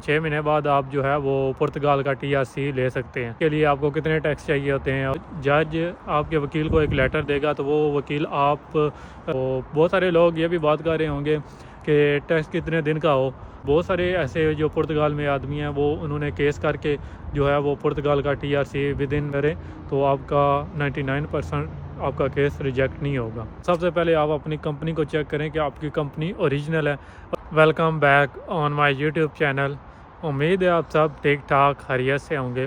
6 महीने बाद आप जो है वो पुर्तगाल का TRC ले सकते हैं। के लिए आपको कितने टैक्स चाहिए होते हैं, जज आपके वकील को एक लेटर देगा तो वो वकील बहुत सारे लोग ये भी बात कर रहे होंगे कि टैक्स कितने दिन का हो। बहुत सारे ऐसे जो पुर्तगाल में आदमी हैं वो उन्होंने केस करके जो है वो पुर्तगाल का TRC विद इन करें तो आपका 99% आपका केस रिजेक्ट नहीं होगा। सबसे पहले आप अपनी कंपनी को चेक करें कि आपकी कंपनी ओरिजिनल है। Welcome back on my YouTube channel. उम्मीद है आप सब ठीक ठाक खैरियत से होंगे।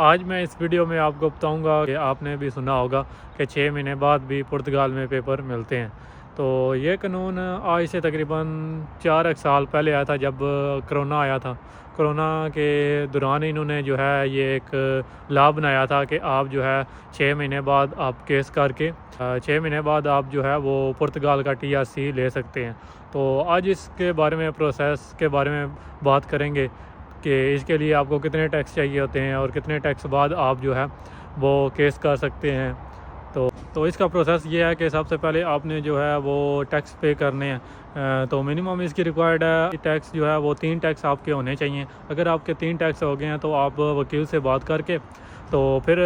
आज मैं इस वीडियो में आपको बताऊंगा कि आपने भी सुना होगा कि 6 महीने बाद भी पुर्तगाल में पेपर मिलते हैं। तो ये कानून आज से तकरीबन 4 साल पहले आया था, जब कोरोना आया था। कोरोना के दौरान इन्होंने जो है ये एक लॉ बनाया था कि आप जो है 6 महीने बाद आप केस करके 6 महीने बाद आप जो है वो पुर्तगाल का TRC ले सकते हैं। तो आज इसके बारे में, प्रोसेस के बारे में बात करेंगे कि इसके लिए आपको कितने टैक्स चाहिए होते हैं और कितने टैक्स बाद आप जो है वो केस कर सकते हैं। तो इसका प्रोसेस ये है कि सबसे पहले आपने जो है वो टैक्स पे करने हैं। तो मिनिमम इसकी रिक्वायर्ड है टैक्स जो है वो 3 टैक्स आपके होने चाहिए। अगर आपके 3 टैक्स हो गए हैं तो आप वकील से बात करके तो फिर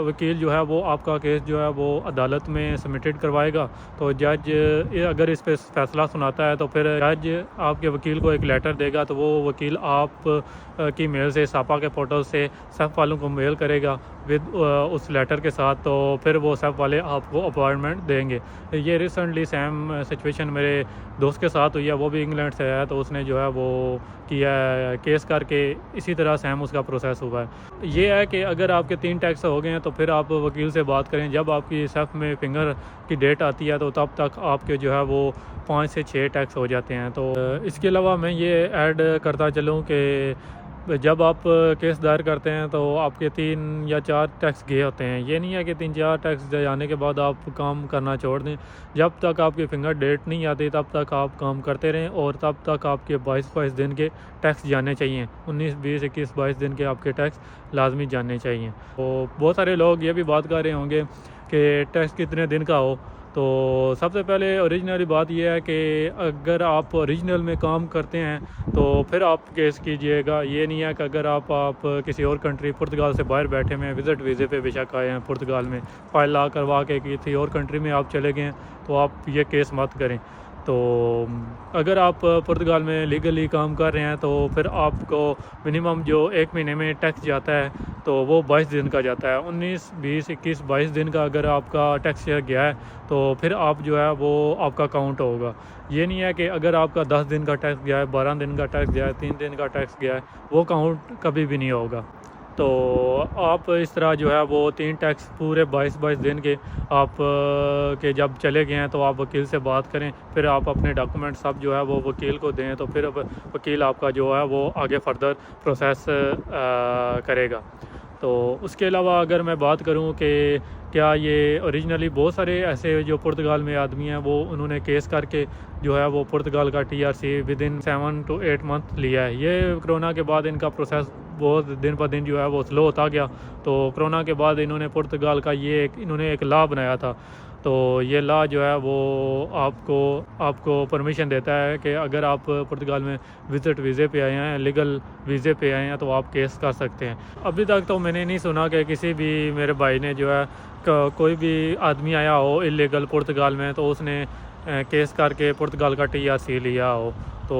वकील जो है वो आपका केस जो है वो अदालत में सबमिटेड करवाएगा। तो जज अगर इस पर फैसला सुनाता है तो फिर जज आपके वकील को एक लेटर देगा। तो वो वकील आप की मेल से सापा के पोर्टल से सब वालों को मेल करेगा विद उस लेटर के साथ। तो फिर वो सब वाले आपको अपॉइंटमेंट देंगे। ये रिसेंटली सेम सिचुएशन मेरे दोस्त के साथ हुई है। वो भी इंग्लैंड से है, तो उसने जो है वो किया केस करके इसी तरह सेम उसका प्रोसेस हुआ है। ये है कि अगर आपके 3 टैक्स हो गए हैं तो फिर आप वकील से बात करें। जब आपकी सेफ में फिंगर की डेट आती है तो तब तक आपके जो है वो 5 से 6 टैक्स हो जाते हैं। तो इसके अलावा मैं ये ऐड करता चलूँ कि जब आप केस दायर करते हैं तो आपके 3 या 4 टैक्स गए होते हैं। ये नहीं है कि 3-4 टैक्स जाने के बाद आप काम करना छोड़ दें। जब तक आपकी फिंगर डेट नहीं आती तब तक आप काम करते रहें और तब तक आपके 22 दिन के टैक्स जाने चाहिए। 19, 20, 21, 22 दिन के आपके टैक्स लाजमी जानने चाहिए। तो बहुत सारे लोग ये भी बात कर रहे होंगे कि टैक्स कितने दिन का हो। तो सबसे पहले ओरिजिनली बात यह है कि अगर आप ओरिजिनल में काम करते हैं तो फिर आप केस कीजिएगा। ये नहीं है कि अगर आप किसी और कंट्री, पुर्तगाल से बाहर बैठे हुए हैं, विज़िट वीज़े पे बेशक आए हैं पुर्तगाल में, फाइल ला करवा के किसी और कंट्री में आप चले गए हैं तो आप ये केस मत करें। तो अगर आप पुर्तगाल में लीगली काम कर रहे हैं तो फिर आपको मिनिमम जो 1 महीने में टैक्स जाता है तो वो 22 दिन का जाता है। 19, 20, 21, 22 दिन का अगर आपका टैक्स गया है तो फिर आप जो है वो आपका काउंट होगा। ये नहीं है कि अगर आपका 10 दिन का टैक्स गया है, 12 दिन का टैक्स गया है, 3 दिन का टैक्स गया है, वो काउंट कभी भी नहीं होगा। तो आप इस तरह जो है वो 3 टैक्स पूरे 22 दिन के आप के जब चले गए हैं तो आप वकील से बात करें। फिर आप अपने डॉक्यूमेंट सब जो है वो वकील को दें तो फिर वकील आपका जो है वो आगे फर्दर प्रोसेस करेगा। तो उसके अलावा अगर मैं बात करूं कि क्या ये ओरिजिनली बहुत सारे ऐसे जो पुर्तगाल में आदमी हैं वो उन्होंने केस करके जो है वो पुर्तगाल का TRC with in 7 to 8 month लिया है। ये कोरोना के बाद इनका प्रोसेस बहुत दिन पर दिन जो है वो स्लो होता गया। तो कोरोना के बाद इन्होंने पुर्तगाल का इन्होंने एक लॉ बनाया था। तो ये लॉ जो है वो आपको परमिशन देता है कि अगर आप पुर्तगाल में विज़िट वीज़े पे आए हैं, लीगल वीज़े पे आए हैं तो आप केस कर सकते हैं। अभी तक तो मैंने नहीं सुना कि किसी भी मेरे भाई ने जो है कोई भी आदमी आया हो इलीगल पुर्तगाल में तो उसने केस करके पुर्तगाल का TRC लिया हो। तो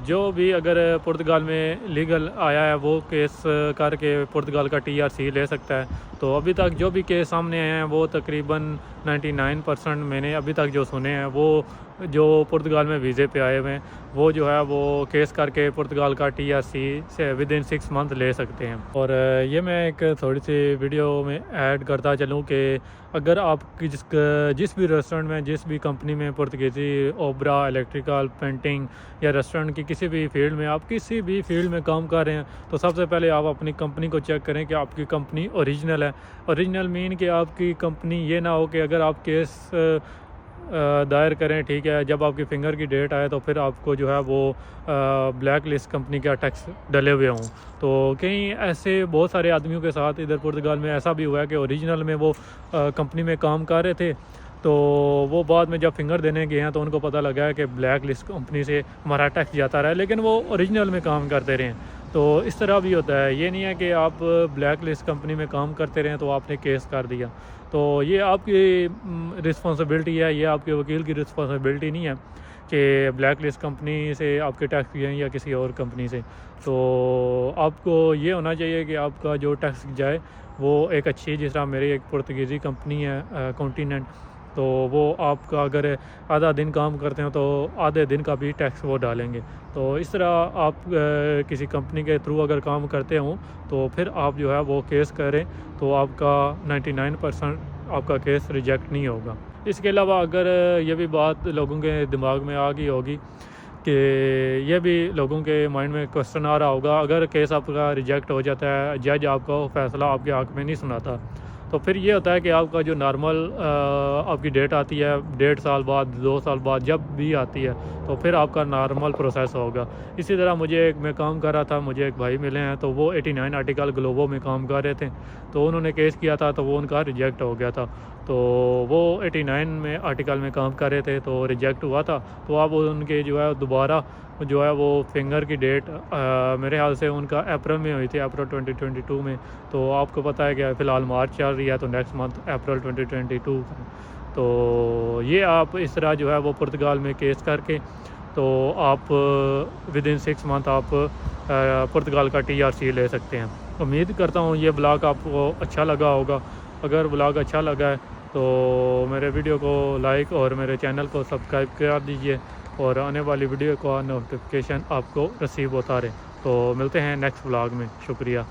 जो भी अगर पुर्तगाल में लीगल आया है वो केस करके पुर्तगाल का TRC ले सकता है। तो अभी तक जो भी केस सामने आए हैं वो तकरीबन 99% मैंने अभी तक जो सुने हैं वो जो पुर्तगाल में वीज़े पे आए हुए हैं वो जो है वो केस करके पुर्तगाल का TRC से विद इन 6 मंथ ले सकते हैं। और ये मैं एक थोड़ी सी वीडियो में ऐड करता चलूँ कि अगर आप जिस भी रेस्टोरेंट में, जिस भी कंपनी में, पुर्तगीज़ी, ओबरा, इलेक्ट्रिकल, पेंटिंग या रेस्टोरेंट की किसी भी फील्ड में, आप किसी भी फील्ड में काम कर रहे हैं तो सबसे पहले आप अपनी कंपनी को चेक करें कि आपकी कंपनी ओरिजिनल है। ओरिजिनल मीन कि आपकी कंपनी ये ना हो कि अगर आप केस दायर करें, ठीक है, जब आपकी फिंगर की डेट आए तो फिर आपको जो है वो ब्लैक लिस्ट कंपनी का टैक्स डले हुए हों। तो कहीं ऐसे बहुत सारे आदमियों के साथ इधर पुर्तगाल में ऐसा भी हुआ है कि ओरिजिनल में वो कंपनी में काम कर रहे थे तो वो बाद में जब फिंगर देने गए हैं तो उनको पता लगा है कि ब्लैक लिस्ट कंपनी से हमारा टैक्स जाता रहा है, लेकिन वो ओरिजिनल में काम करते रहे। तो इस तरह भी होता है, ये नहीं है कि आप ब्लैक लिस्ट कंपनी में काम करते रहें तो आपने केस कर दिया। तो ये आपकी रिस्पॉन्सिबिलिटी है, ये आपके वकील की रिस्पॉन्सिबिलिटी नहीं है कि ब्लैक लिस्ट कंपनी से आपके टैक्स गए या किसी और कंपनी से। तो आपको ये होना चाहिए कि आपका जो टैक्स जाए वो एक अच्छी, जिस तरह मेरी एक पुर्तगीज़ी कंपनी है कॉन्टिनेंट, तो वो आपका अगर आधा दिन काम करते हो तो आधे दिन का भी टैक्स वो डालेंगे। तो इस तरह आप किसी कंपनी के थ्रू अगर काम करते हो तो फिर आप जो है वो केस करें तो आपका 99% आपका केस रिजेक्ट नहीं होगा। इसके अलावा अगर ये भी बात लोगों के दिमाग में आ गई होगी कि ये भी लोगों के माइंड में क्वेश्चन आ रहा होगा, अगर केस आपका रिजेक्ट हो जाता है, जज आपका फैसला आपके हक़ में नहीं सुनाता, तो फिर ये होता है कि आपका जो नॉर्मल आपकी डेट आती है 1.5 साल बाद, 2 साल बाद, जब भी आती है तो फिर आपका नॉर्मल प्रोसेस होगा। इसी तरह मैं काम कर रहा था, मुझे एक भाई मिले हैं तो वो 89 आर्टिकल ग्लोबो में काम कर रहे थे, तो उन्होंने केस किया था तो वो उनका रिजेक्ट हो गया था। तो वो 89 में आर्टिकल में काम कर रहे थे तो रिजेक्ट हुआ था, तो अब उनके जो है दोबारा जो है वो फिंगर की डेट मेरे ख्याल से उनका अप्रैल में हुई थी, अप्रैल 2022 में। तो आपको पता है कि फ़िलहाल मार्च चल रही है, तो नेक्स्ट मंथ अप्रैल 2022। तो ये आप इस तरह जो है वो पुर्तगाल में केस करके तो आप विदिन 6 मंथ आप पुर्तगाल का TRC ले सकते हैं। उम्मीद करता हूँ ये ब्लॉग आपको अच्छा लगा होगा। अगर ब्लॉग अच्छा लगा है तो मेरे वीडियो को लाइक और मेरे चैनल को सब्सक्राइब कर दीजिए और आने वाली वीडियो का नोटिफिकेशन आपको रिसीव होता रहे। तो मिलते हैं नेक्स्ट ब्लॉग में। शुक्रिया।